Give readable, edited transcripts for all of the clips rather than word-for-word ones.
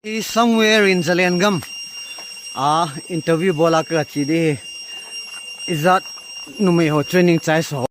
Is somewhere in Zalengam. Interview bola ka chidi. Is that numay ho training chai so.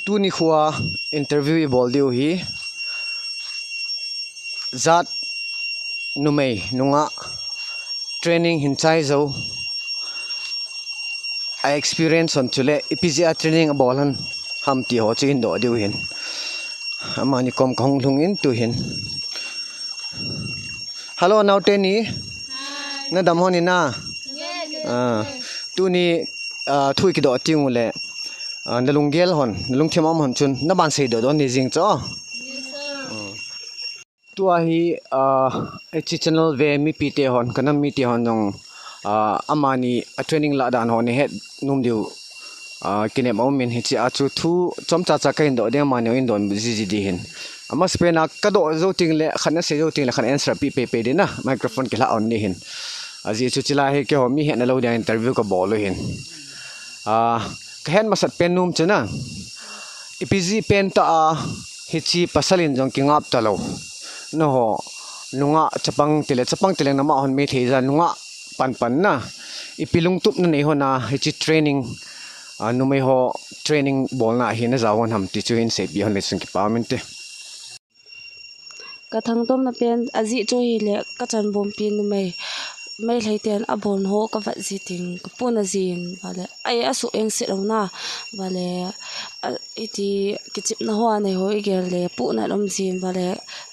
Tu ni khua interview I bol diu hi zat numei nunga training hin chai zo I experience on chule ipizia training bolan ham ti ho chin do diu hin amani kom kong lungin tu hin hello now teni na dam honi na tu ni thui ki do tingule nalung gel hon nalung themam hon chun na ban sei do don ni jing cho tu hi chi channel ve mi pite hon kana mi ti hon nong amani a training la dan hon he num diu kine ma min hi chi a chu thu chom cha cha kain do de mani in don ji di hin ama spena ka do zo ting le khana se zo ting le khan answer pi pe de na microphone ke la on ni hin aji chu chila he ke ho mi he na lo dia interview ka bolo hin kahen masat pen num chana ipg pen ta hichi pasalin jong kingap talo no ho nunga chapang tele na ma hon me theja nunga pan na ipilung tup na nei ho na hichi training numei ho training bol na hi na zawon ham ti chu in se bi hon le sun ki pawment te ka thang tom na pen aji cho hi le ka chan bom pin numei mai leiten abon ho ka va ziting ka puna zin vale ai asu eng se na vale iti kichip na ho nei ho igel le pu na lom zin vale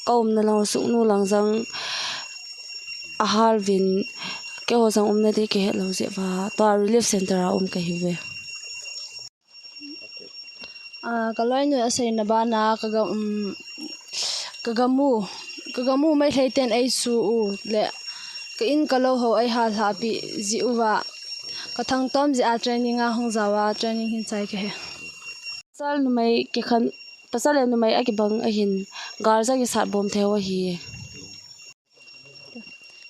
kaum na lo su nu lang jang a har vin ke ho jang na de ke lo je wa to relief center ka hiwe kaloi nu asai na ba na kagamu mai leiten ai su u le ka in kalo ho ai hal happy ji uwa ka thang tom ji a training a hong zawa training hin chai ke he sal numai ke khan pasal numai a ki bang a hin gar za ki sat bom thewa hi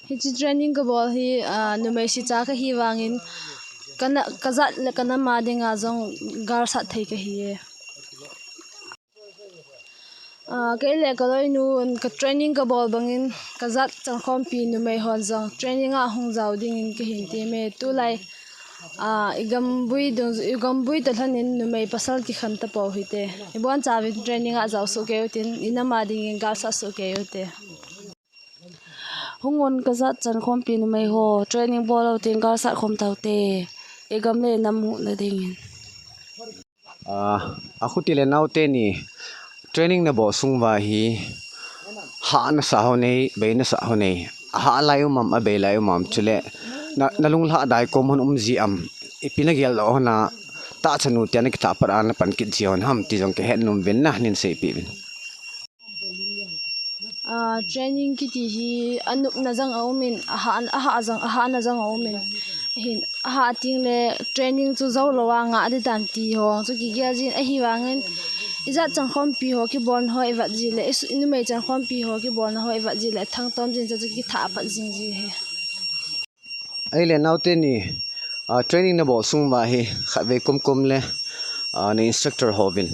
hi training ka bol hi numai si cha ka hi wangin kana kazat le kana ma dinga jong gar sat thei ka hi ke le kaloi nu ka training ka bol bangin kazat changkhom pi numai hon jong training a hong zaw ding in ke hin te me tu lai igam bui ta thanin numai pasal ki khan ta paw hite ibon chawi training a zaw su ke utin inama ding in gar sa su ke ute hungon ka za chan khom pi numai ho training bol out in gar sa khom taute igam le namu na ding in akhuti le naw te ni training na bo sung wa hi ha na sa ho nei be na sa ho nei ha layu mam a be layu mam chule na lung la dai kom hon ji am ipina gel lo na ta chanu tian ki ta par an pan ki ji hon ham ti jong ke hen num ven na nin se pi bin training ki ti hi anup na jang aumin aha na jang aumin hin aha ting le training chu zo lo wa nga adi tan ti ho chu ki gel jin a hi wangen iza changkhom pi ho ki bon ho iwa ji le inu mai changkhom pi ho ki bon ho iwa ji le thang tom jin chu ki tha pa jin ji he ai le naw te ni training na bo sung wa hi khawe kom le na instructor hovin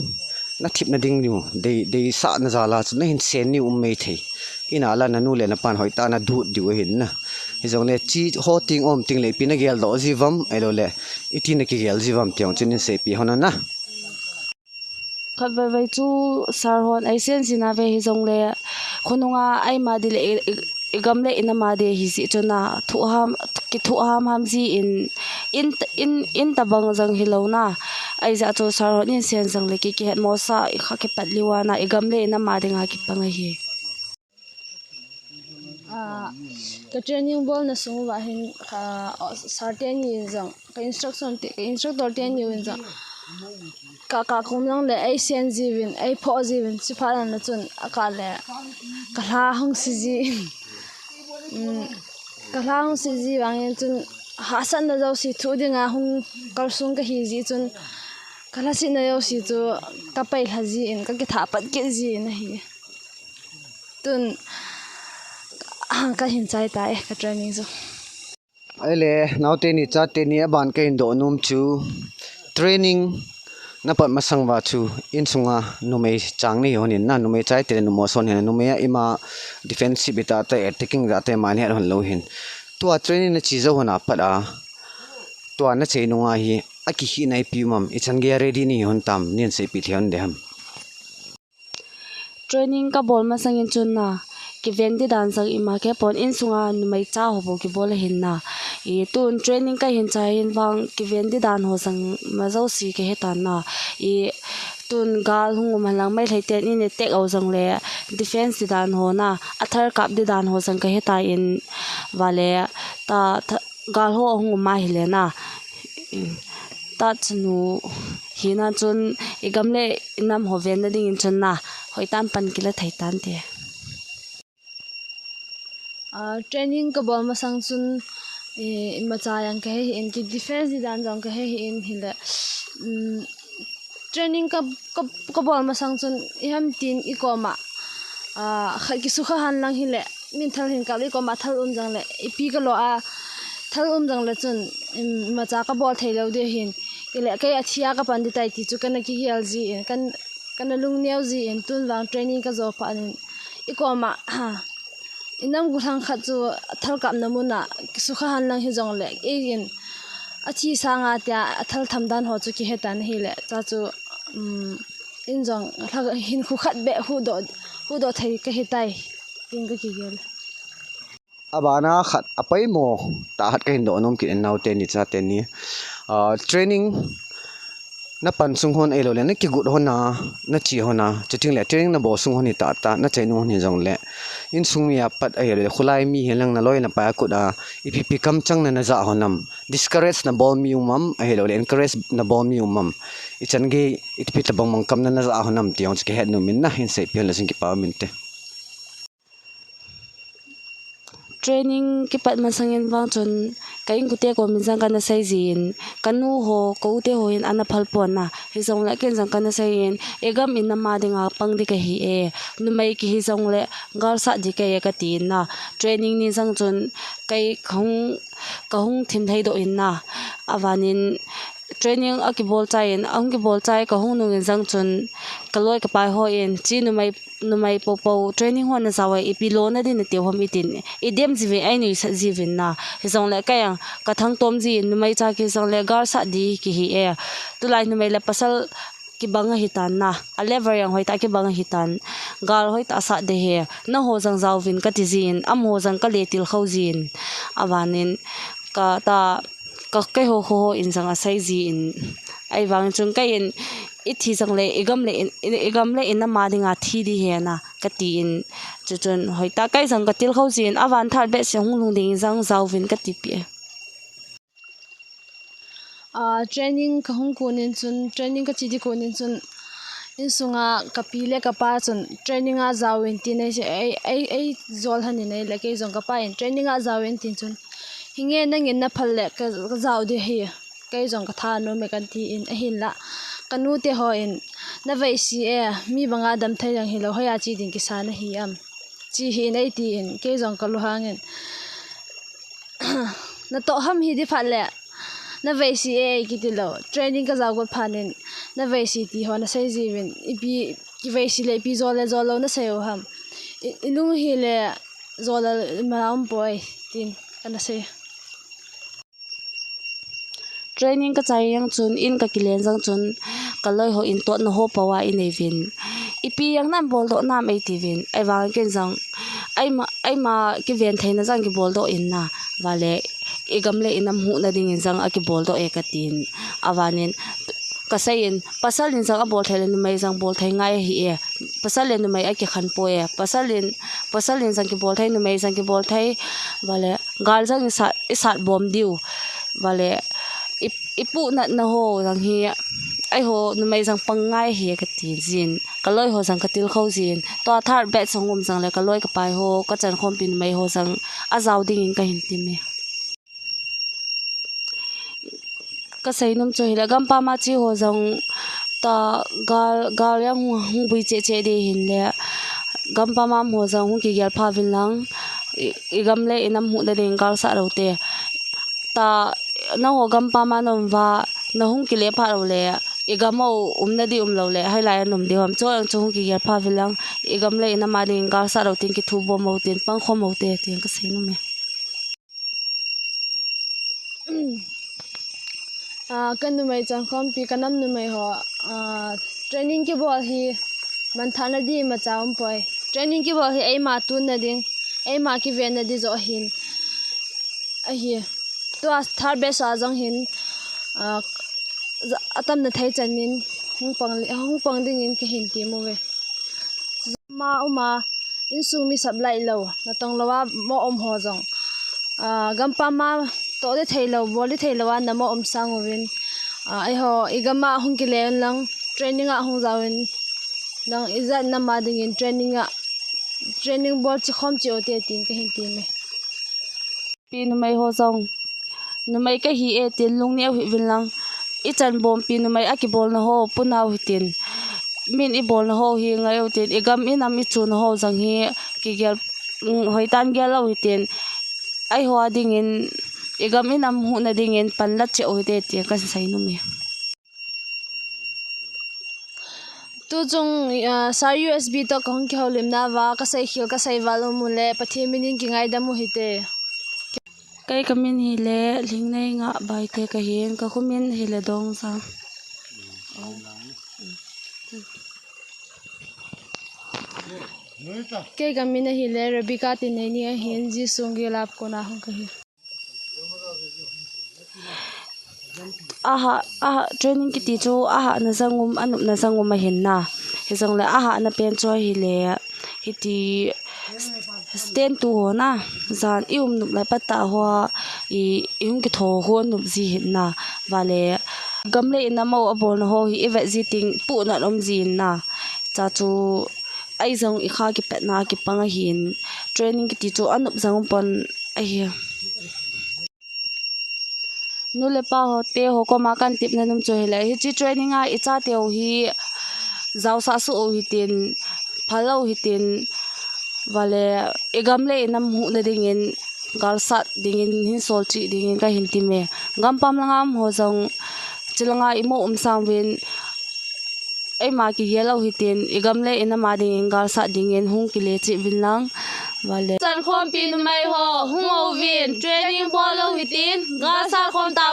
na thip na ding nu de sa na zala chu na hin sen ni mei thei ina la na nu le na pan hoi ta na du diu hin na hi jong le chi ho ting om ting le pina gel do jiwam elo le itina ki gel jiwam tiang chunin se pi hona na khawe vai chu sar hon ai sen sina ve hi jong le khonunga ai ma di le igam le inama de hi si chona thu ham ji in tabang jang hilona ai za cho sar hon in sen jang le ki het mo sa kha ke patliwa na igam le inama de nga ki pang hi ka training ball na sung wa hin certain yin jang ka instructor ten yin jang ka kum lang le ai sen jivin ai pho jivin chi pha na chun aka le ka hla hong si ji ka hla hong si ji wang yin chun ha san na jau si thu dinga hong kal sung ka hi ji chun ka hla si na jau si chu ka pai hla ji in ka ki tha pat ki ji na hi tun ka hin chai tai ka training zo Ele naute ni cha te ni aban ka indo num chu training na pat masang wa chu in sunga numei chang ni honin na numei chai te numo son hen numei ima defensive ta ta attacking da te man her hon lo hin to training na chi zo hona pat a to na chei nunga hi aki hi nai pi mam I chan ge ready ni hon tam nin se pi thian de ham training ka bol masangin chun na ki veng di dan sang ima ke pon in sunga numai cha ho bo ki bol hin na I tun training ka hin chai in wang ki veng di dan ho sang ma zo si ke hetan na I tun gal hung ma lang mai thai ten in tek au jang le defense di dan ho na athar kap di dan ho sang ka heta in wale ta gal ho hung ma hi le na Tahchanu hina chun igamle inam ho ven na ding in chun na hoitan pan kila thai tan te training ka bol masang chun macha yang ka he in ki defense di dan jang ka he in hile training ka bol masang chun iham tin ikoma khal ki sukha han lang hile min thal hin ka li ko ma thal jang le ipi ka lo a thal jang le chun macha ka bol thai lo de hin ile kai athia ka pan di tai ti chu kana ki lg kan lung neu ji in tun wang training ka zo pa in ikoma inam gu thang kha chu thal kap namuna sukha han lang hi jong le in athi sanga tia athal tham dan ho chu ki hetan hi le cha chu in jong hin khu khat be hu do thai ka hetai tin ka ki gel abana khat apai mo ta hat ka indo num ki naute ni cha te ni training na pan sung hon elo le na ki gut hona na chi hona chiting le training na bo sung honi ta na chainu ni jong le in sung ya pat ai le khulai mi helang na loi na pa ku da ipp kam chang na za honam discourage na ball mi umam ai lo le encourage na ball mi umam I chan ge it pit bang mang kam na za honam ti ong ke head no min na hin se pi la sing ki pa min te training ki pat masangin wang chun kain kute ko min jang kana sai jin kanu ho ko te ho in ana phal pon na hi jong la ken jang kana sai in egam in na ma dinga pang di ka hi e numai ki hi jong le gar sa di ka ye ka tin na training ni jang chun kai kahung thim thai do in na awanin training aki bol chai in angki bol chai ka hung nung jang chun kaloi ka pai ho in chi numai po training ho na zawai ipilo na din te hom itin idem jive ai ni sa jivin na hi jong le kayang ka thang tom ji numai cha ki jong le gar sa di ki hi e tulai numai le pasal ki banga hitan na a lever yang hoi ta ki banga hitan gal hoi ta sa de he na ho jang zawin ka ti jin am ho jang ka le til khau jin awanin ka ta ka kai ho in jang asai ji in ai wang chung kai in I thi jang le igam le in na ma dinga thi di he na ka ti in chu chun hoi ta kai jang ka til khau jin awan thar be se hung lung ding jang zawin ka ti pi training ka hung konin chun training ka chidi konin chun in sunga ka pi le ka pa chun training a zawin tin ai se ai zol hani nei le ke jong ka pa in training a zawin tin chun hinge nangin na phal le ka zaw de hi kai jong ka tha no me kan ti in a hin la kanu te ho in na vai si e mi banga dam thai jang hi lo hoya chi ding ki sa na hi am chi hi nei ti in ke jong ka lu hangin na to ham hi di phat le na vai si e ki ti lo training ka zaw go phanin na vai si ti ho na sai jiwin ipi ki vai si le pi zo lo na sai o ham ilung hi le zo la ma am boy tin kana sai training ka chai yang chun in ka kilen jang chun kaloi ho in to na ho pawa in evin ipi yang nam bol do nam ai tivin ai wang ken jang ai ma ki ven thaina jang ki bol do in na wale igam le inam hu na ding in jang aki bol do ekatin awanin kasayin pasalin sang abol thailen numai sang bol thai ngai hi e pasalin numai a ki khan po e pasalin sang ki bol thai numai sang ki bol thai wale gal sang isat bom diu wale ipu na ho sang hi ai ho numai sang pangai hi ka ti jin kaloi ho sang katil khau jin to thar bet sangum sang le kaloi ka pai ho ka chan khom pin mai ho sang azau ding in ka hin ti me ka sai num choi la gam pa ma chi ho jang ta gal yang hu bui che de hin le gam pa ma ho jang hu ki gyal pha vin lang I gam le inam hu da ding gal sa ro te ta na ho gam pa ma nom wa na hung ki le pha ro le I gam mo na di lo le hai lai nom de hom cho ang cho hu ki gyal pha vin lang I gam le inam ma ding gal sa ro tin ki thu bo mo tin pang kho mo te tin ka sai num me kan numai chan khom pi kanam numai ho training ki bol hi man thana di ma chaum poi training ki bol hi ai ma tun na ding ai ma ki ven na di zo hin a hi to as thar be sa jang hin atam na thai chanin hung pang ding in ka hin ti mo we ma uma in sung mi sab lai lo na tong lawa mo ho jong gam pa ma to de thailo bol de thailo na mo sang win ai ho igama hung ki len lang training a hung zawin lang izat na ma ding in training bol chi khom chi ote tin ka hin ti me pi numai ho jong numai ka hi e tin lung ne hi vin lang I chan bom pi numai a ki bol na ho punaw hi tin min I bol na ho hi ngai o tin igam inam I chu na ho jang hi ki gel hoitan gel lo hi tin ai ho ding in igam inam hu na ding in pan lat che o te ti ka sai nu me tu chung sar USB to kong kihoulim na wa ka sai khil ka sai walo mu le pathe minin ki ngai da mu hi te kai kamin hi le ling nei nga bai te ka hin ka khumin hi le dong sa ke gamina hi le rebika tin nei ni hin ji sung gi lap ko na hung ka hi aha training ki ti chu aha na zangum anup na zangum a hin na hi zang le aha na pen cho hi le hi ti stand tu ho na zan nup lai pata ho I hung ki tho ho nup ji hin na wale gam le na mo abol na ho hi evet ji ting pu na om ji na cha chu ai zong I kha ki pet na ki pang a hin training ki ti chu anup zangum pon a hi nule pa ho te ho ko ma kan tip na num cho hele hi chi training a I cha te ho hi zaw sa su o hi tin phalo hi tin wale egam le nam hu na ding in gal sat ding in hin sol chi ding in ka hin ti me gam pam langam ho jong chilanga imo sang win ai ma ki yelo hi tin egam le ina ma ding in gal sat ding in hung ki le chi win lang wale chan khom pi nu mai ho hung o win training bol lo hi tin gal sat khom ta